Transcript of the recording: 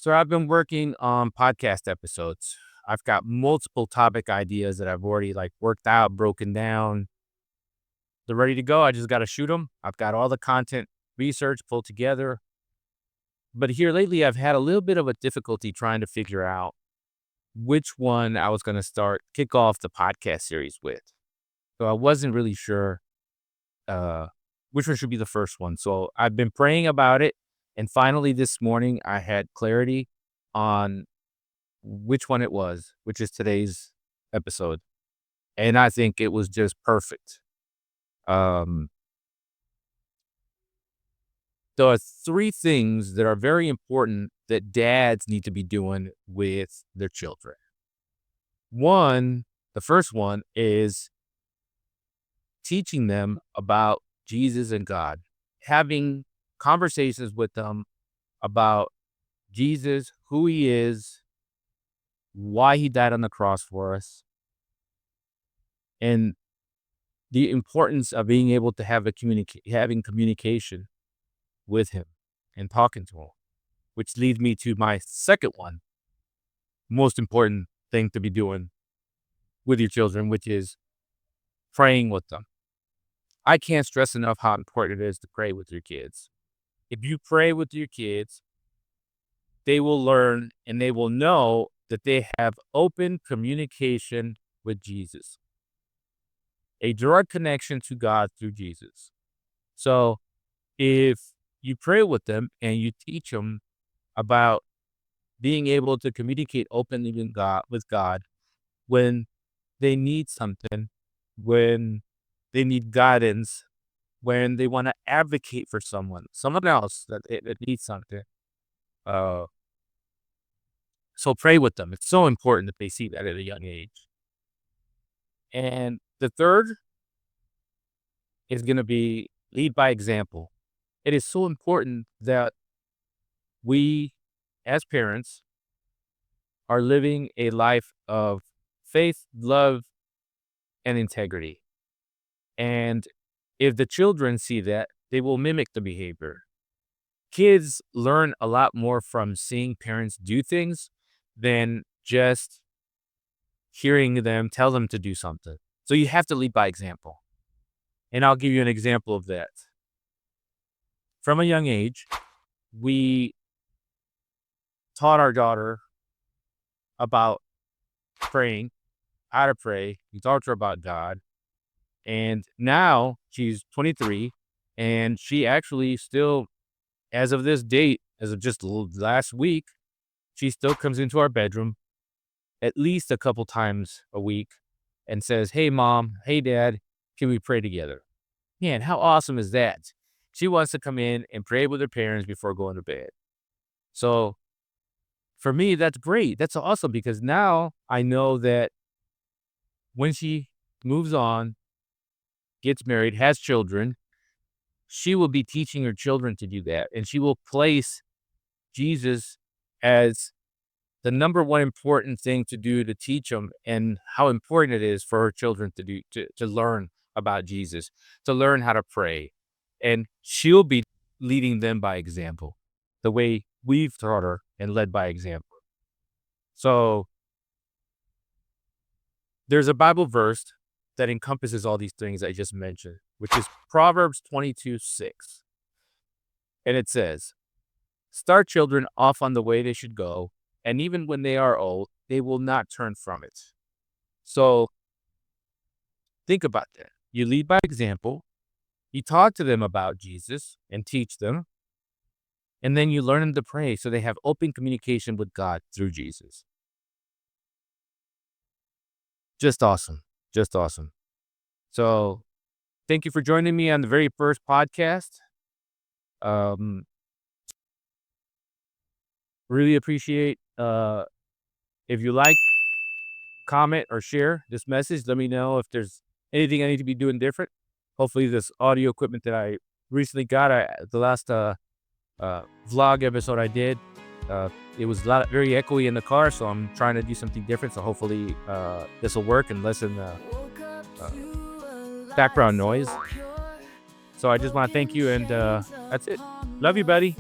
So I've been working on podcast episodes. I've got multiple topic ideas that I've already worked out, broken down. They're ready to go. I just got to shoot them. I've got all the content research pulled together. But here lately, I've had a little bit of a difficulty trying to figure out which one I was going to kick off the podcast series with. So I wasn't really sure uh, which one should be the first one. So I've been praying about it. And finally, this morning, I had clarity on which one it was, which is today's episode. And I think it was just perfect. Um, there are three things that are very important that dads need to be doing with their children. The first one is teaching them about Jesus and God, having conversations with them about Jesus, who he is, why he died on the cross for us, and the importance of being able to have having communication with him and talking to him, which leads me to my second one, most important thing to be doing with your children, which is praying with them. I can't stress enough how important it is to pray with your kids. If you pray with your kids, they will learn and they will know that they have open communication with Jesus, a direct connection to God through Jesus. So if you pray with them and you teach them about being able to communicate openly with God when they need something, when they need guidance, when they want to advocate for someone else that needs something. So pray with them. It's so important that they see that at a young age. And the third is going to be lead by example. It is so important that we, as parents, are living a life of faith, love, and integrity. And if the children see that, they will mimic the behavior. Kids learn a lot more from seeing parents do things than just hearing them tell them to do something. So you have to lead by example. And I'll give you an example of that. From a young age, we taught our daughter about praying, how to pray. We talked to her about God. And now she's 23, and she actually still, as of this date, as of just last week, she still comes into our bedroom at least a couple times a week and says, "Hey, Mom, hey, Dad, can we pray together?" Man, how awesome is that? She wants to come in and pray with her parents before going to bed. So for me, that's great. That's awesome because now I know that when she moves on, gets married, has children, she will be teaching her children to do that. And she will place Jesus as the number one important thing to do to teach them and how important it is for her children to learn about Jesus, to learn how to pray. And she'll be leading them by example, the way we've taught her and led by example. So there's a Bible verse that encompasses all these things I just mentioned, which is Proverbs 22:6. And it says, "Start children off on the way they should go, and even when they are old, they will not turn from it." So think about that. You lead by example. You talk to them about Jesus and teach them. And then you learn them to pray so they have open communication with God through Jesus. Just awesome. Just awesome. So thank you for joining me on the very first podcast. Really appreciate if you like, comment, or share this message. Let me know if there's anything I need to be doing different. Hopefully this audio equipment that I recently got, the last vlog episode I did, it was very echoey in the car, so I'm trying to do something different. So hopefully this will work and lessen background noise. So I just want to thank you, and that's it. Love you, buddy.